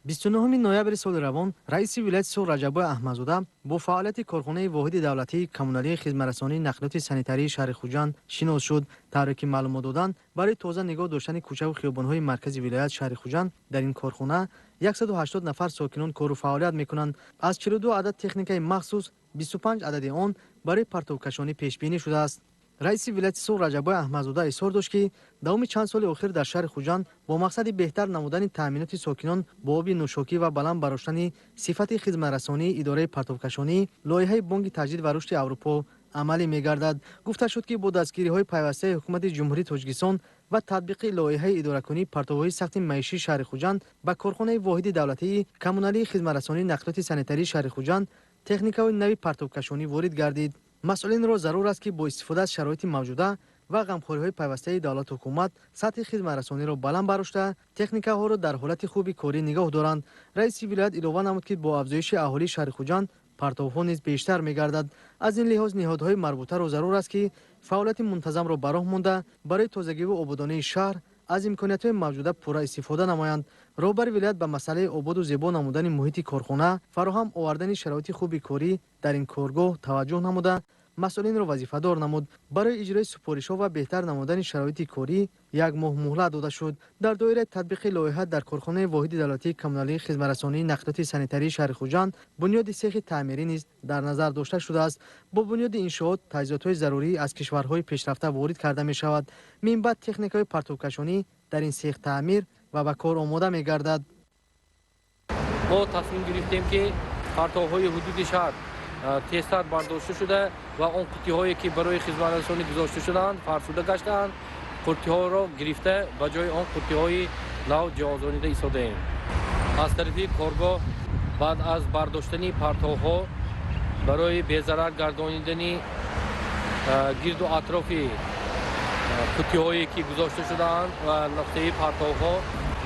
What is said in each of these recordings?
29 ноябри соли равон раиси вилояти Суғ Раҷабой Аҳмадзода бо фаъолияти корхонаи воҳиди давлатии коммуналии хизматрасонии нақлиёти санитарии шаҳри Хуҷанд шинос шуд. тавре ки маълумот доданд, барои тоза нигоҳ доштани кӯчаву хиёбонҳои маркази вилоят шаҳри Хуҷанд дар ин корхона 180 нафар сокинон кору фаъолият мекунанд. аз 42 адад техникаи махсус 25 адади он барои партовкашонӣ пешбинӣ шудааст. раиси вилояти Суғ Раҷабой Аҳмадзода изҳор дошт ки давоми чанд соли охир дар шаҳри Хуҷанд бо мақсади беҳтар намудани таъминоти сокинон бо оби нӯшокӣ ва баланд бароштани сифати хизматрасонии идораи партовкашонӣ лоиҳаи бонки таҷдид ва рушди Аврупо амалӣ мегардад. гуфта шуд ки бо дастгириҳои пайвастаи ҳукумати ҷумҳурии Тоҷикистон ва татбиқи лоиҳаи идоракунии партовҳои сахти маишии шаҳри Хуҷанд ба корхонаи воҳиди давлатии коммуналии хизматрасонии нақлиёти санитарии шаҳри Хуҷанд техникаҳои нави партовкашонӣ ворид гардид. масъулинро зарур аст ки бо истифода аз шароити мавҷуда ва ғамхориҳои пайвастаи давлату ҳукумат сатҳи хизматрасониро баланд барошта, техникаҳоро дар ҳолати хуби корӣ нигоҳ доранд. раиси вилоят илова намуд ки бо афзоиши аҳолии шаҳри Хуҷанд партовҳо низ бештар мегардад. аз ин лиҳоз ниҳодҳои марбутаро зарур аст ки фаъолияти мунтазамро ба роҳ монда барои тозагиву ободонии шаҳр аз имкониятҳои мавҷуда пурра истифода намоянд. роҳбари вилоят ба масъалаи ободу зебо намудани муҳити корхона, фароҳам овардани шароити хуби корӣ дар ин коргоҳ таваҷҷӯҳ намуда, масъулинро вазифадор намуд. барои иҷрои супоришҳо ва беҳтар намудани шароити корӣ 1 моҳ муҳлат дода шуд. дар доираи татбиқи лоиҳа дар корхонаи воҳиди давлатии коммуналии хизматрасонии нақлиёти санитарии шаҳри Хуҷанд бунёди сехи таъмирӣ низ дар назар дошта шудааст. бо бунёди иншоот таҷҳизотҳои зарурӣ аз кишварҳои пешрафта ворид карда мешавад. минбаъд техникаҳои партовкашонӣ дар ин сех таъмир ва ба кор омода мегардад. мо тасмим гирифтем ки партовҳои ҳудуди шаҳр тезтар бардошта шуда ва он қуттиҳое ки барои хизматрасонӣ гузошта шуданд фарсуда гаштаанд. қуттиҳоро гирифта ба ҷои он қуттиҳои нав ҷавозонида истодаем. аз тарафи коргоҳ баъд аз бардоштани партовҳо барои безарар гардонидани гирду атрофи қуттиҳое ки гузошта шудаанд ва нуқтаи партовҳо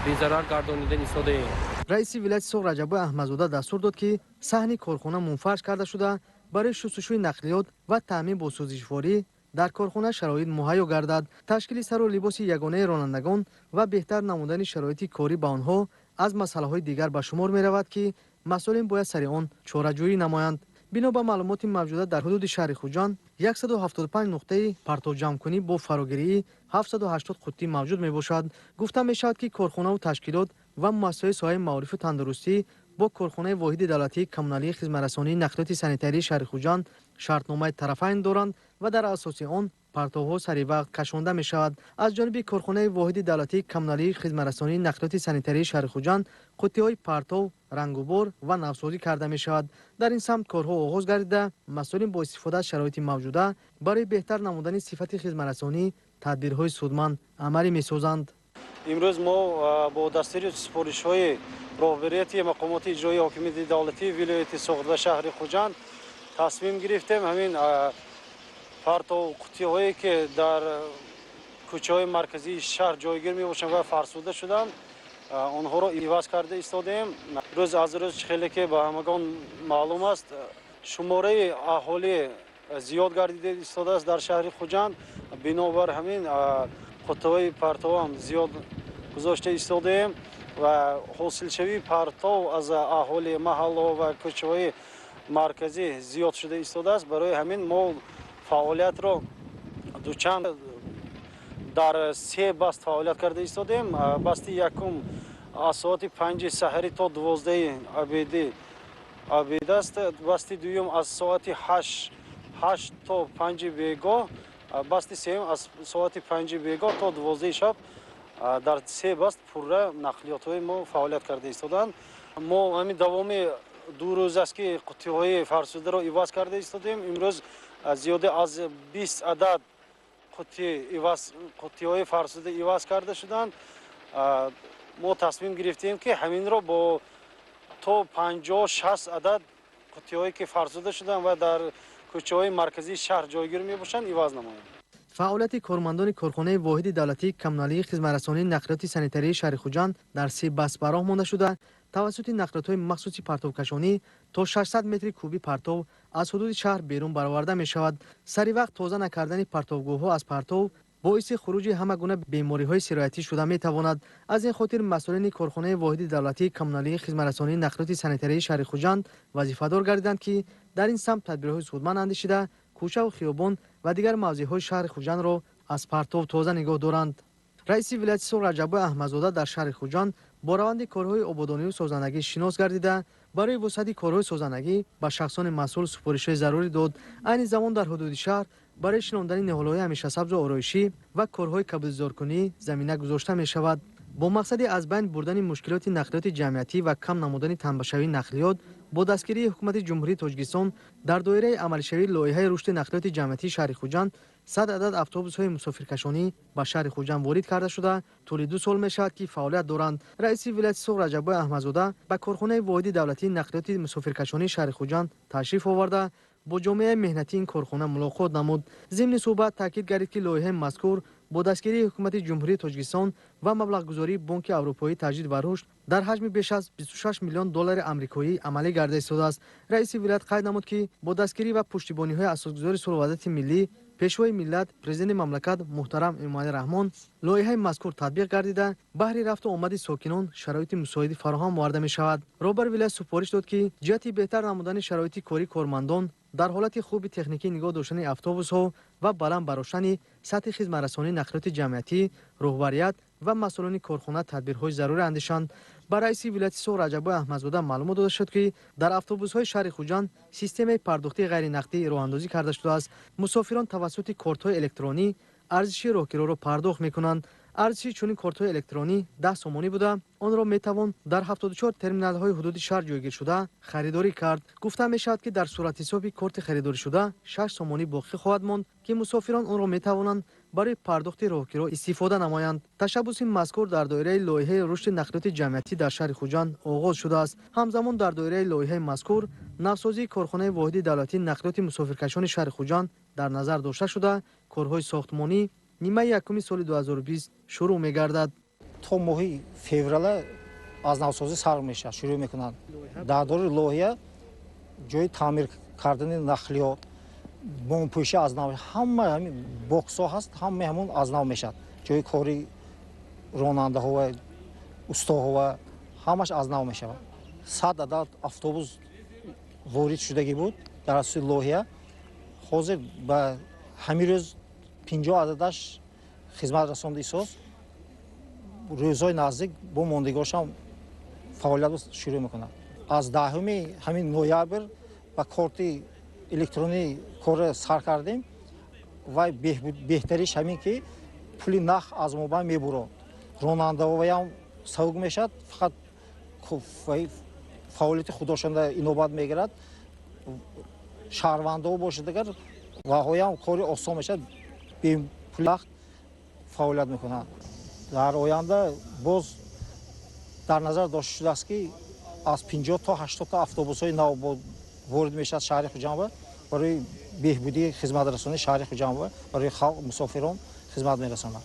безарар гардонидан истодаем. раиси вилояти Суғ Раҷабой Аҳмадзода дастур дод ки саҳни корхона мунфарш карда шуда барои шустушӯи нақлиёт ва таъмин бо сӯзишворӣ дар корхона шароит муҳайё гардад. ташкили сару либоси ягонаи ронандагон ва беҳтар намудани шароити корӣ ба онҳо аз масъалаҳои дигар ба шумор меравад ки масъулин бояд сари он чораҷӯӣ намоянд. бино ба маълумоти мавҷуда дар ҳудуди шаҳри Хуҷанд 175 нуқтаи партовҷамъкунӣ бо фарогирии 780 қуттӣ мавҷуд мебошад. гуфта мешавад ки корхонаву ташкилот ва муассисаҳои соҳаи маорифу тандурустӣ бо корхонаи воҳиди давлатии коммуналии хизматрасонии нақлиёти санитарии шаҳри Хуҷанд шартномаи тарафайн доранд ва дар асоси он партовҳо сари вақт кашонда мешавад. аз ҷониби корхонаи воҳиди давлатии коммуналии хизматрасонии нақлиёти санитарии шаҳри Хуҷанд қуттиҳои партов, рангубор ва навсозӣ карда мешавад. дар ин самт корҳо оғоз гардида масъулин бо истифода аз шароити мавҷуда барои беҳтар намудани сифати хизматрасонӣ тадбирҳои судманд амалӣ месозанд. имрӯз мо бо дастури супоришҳои роҳбарияти мақомоти иҷроии ҳокимияти давлатии вилояти Суғд ва шаҳри Хуҷанд тасмим гирифтем ҳамин партов қуттиҳое ки дар кӯчаҳои марказии шаҳр ҷойгир мебошанд ва фарсуда шуданд онҳоро иваз карда истодаем. рӯз аз рӯз хеле ки ба ҳамагон маълум аст шумораи аҳолӣ зиёд гардида истодааст дар шаҳри Хуҷанд. бинобар ҳамин қуттиҳои партовам зиёд гузошта истодаем ва ҳосилшавии партов аз аҳолии маҳалло ва кӯчаҳои марказӣ зиёд шуда истодааст. барои ҳамин мо фаъолиятро дучанд дар 3 баст фаъолият карда истодаем. басти якум аз соати 5 саҳарӣ то 12 абед аст. басти дуюм аз соати 8 то 5 бегоҳ. басти сеюм аз соати 5 бегоҳ то 12 шаб. дар 3 баст пурра нақлиётҳои мо фаъолият карда истоданд. мо ҳамин давоми 2 рӯз аст ки қуттиҳои фарсударо иваз карда истодаем. имрӯз зиёда аз 20 адад қуттиҳои фарсуда иваз карда шуданд. мо тасмим гирифтем ки ҳаминро бо то 50-60 адад қуттиҳое ки фарсуда шуданд ва дар кӯчаҳои марказии шаҳр ҷойгир мебошанд иваз намоянд. фаъолияти кормандони корхонаи воҳиди давлатии коммуналии хизматрасонии нақлиёти санитарии шаҳри Хуҷанд дар 3 баст ба роҳ монда шуда тавассути нақлиётҳои махсуси партовкашонӣ то 600 метри куби партов аз ҳудуди шаҳр берун бароварда мешавад. сари вақт тоза накардани партовгоҳҳо аз партов باعث خروج همه گونه بیماری‌های سرایتی شده می‌تواند. از این خاطر مسئولین کارخانه واحد دولتی کمونالی خدمت‌رسانی نقلیات سانیتری شهر خوجند وظیفه‌دار گردیدند که در این سمت تدبیرهای سودمند اندیشیده کوچه و خیابان و دیگر موضع‌های شهر خوجند را از پرتو تازه نگاه دارند. رئیس ولایت سوغ رجب احمدزاده در شهر خوجند با روند کارهای آبادانی و سازندگی شناس گردیده برای وسعت کارهای سازندگی به شخصان مسئول سفارش‌های ضروری داد. عین زمان در حدود شهر برای شناندن نهال‌های همیشه سبز و آرایشی و کارهای کبودزارکنی زمینه گذاشته می‌شود با مقصد از بین بردن مشکلات نقلیات جمعیتی و کم نمودن تنبشوی نقلیات. با دستگیری حکومت جمهوری تاجیکستان در دایره عملشوی لایحه رشد نقلیات جمعیتی شهر خوجند 100 عدد اتوبوس‌های مسافرکشانی به شهر خوجند وارد کرده شده طول 2 سال می‌شود که فعالیت دارند. رئیس ولایت سوغ رجب احمدزاده به کارخانه واحد دولتی نقلیات مسافرکشانی شهر خوجند تشریف آورده با جامعه مهنتی این کارخانه ملاقات نمود. ضمن صحبت تاکید گردید که لایحه مذکور با دستگیری حکومت جمهوری تاجیکستان و مبلغ گذاری بانک اروپایی تجدید و رشد در حجم بیش از 26 میلیون دلار آمریکایی عملی گردیده ایستاده است. رئیس ولایت قید نمود که با دستگیری و پشتیبانی‌های اساسگذار صلح و وحدت ملی پیشوای ملت پرزیدنت مملکت محترم امامعلی رحمان لایحه مذکور تطبیق گردیده بهر رفت و آمد ساکنان شرایط مساعد فراهم آورده می شود. رابر ولایت سفارش داد که جهت بهتر نمودن شرایط کاری کارمندان در حالت خوب تکنیکی نگاه داشتن اتوبوس‌ها و بلند برآشتن سطح خدمت‌رسانی نقلیات جمعیتی رهبریت و مسئولان کارخانه تدبیرهای ضروری اندیشاند. برای رئیس ولایت سوغ رجب احمدزاده معلومات داده شد که در اتوبوس‌های شهر خوجند سیستم پرداختی غیر نقدی راه‌اندازی کرده شده است. مسافران توسط کارت‌های الکترونی ارزش راهگیری را پرداخت می‌کنند. ارزش چنین کارت‌های الکترونی 10 سومانی بوده آن را میتوان در 74 ترمینال‌های حدود شهر جایگیر شده خریداری کرد. گفته میشود که در صورت حساب کارت خریداری شده 6 سومانی باقی خواهد ماند که مسافران آن را میتوانند برای پرداخت راهگیری استفاده نمایند. تشبث مذکور در دایره لایحه رشد نقلیات جمعیتی در شهر خوجند آغاز شده است. همزمان در دایره لایحه مذکور نوسازی کارخانه واحد دولتی نقلیات مسافرکشان شهر خوجند در نظر داشته شده کارهای ساختمانی نیمه یکم سال 2020 شروع می‌گردد. تا ماه فوریه از نوسازی سر میشه شروع میکنند. در دور لایحه جای تعمیر کردن نقلیات بمب‌پوشی از نو همه بوکس‌ها هست همه همون از نو میشد. جای کاری راننده ها و استاها و همش از نو میشه. 100 عدد اتوبوس وارد شدگی بود در اساس لایحه. حاضر به همین روز 50 عددش خدمت رسانده ایساس روزهای نزدیک با ماندگارش هم فعالیت شروع میکنه. از 10 همین نوامبر با کارت الکترونی کار سر کردیم و بهتریش همین که پول نخ از ما با میبره. راننده ها هم سوگ میشد فقط فعالیت خودشونده اینوبت میگیرد. شهرونده ها باشه دیگر و های هم کاری آسان میشد به پول فعالیت میکنند. در آینده باز در نظر داشته شده است که از 50 تا 80 تا اتوبوس‌های نو وارد میشد شهر خوجند برای بهبودی خدمت رسانی شهر خوجند برای خلق مسافران خدمت میرساند.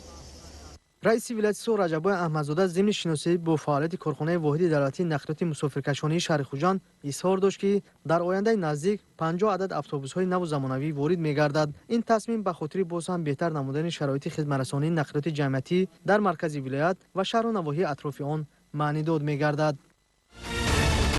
رئیس ولایت سوغ رجب احمدزاده ضمن شناسایی با فعالیت کارخانه واحد دولتی نقلیات مسافرکشانی شهر خوجند اظهار داشت که در آینده نزدیک 50 عدد اتوبوس‌های نو زمانوی وارد می‌گردد. این تصمیم به خاطر باز هم بهتر نمودن شرایط خدمت‌رسانی نقلیات جمعیتی در مرکز ولایت و شهر و نواحی اطراف آن معنی داد می‌گردد.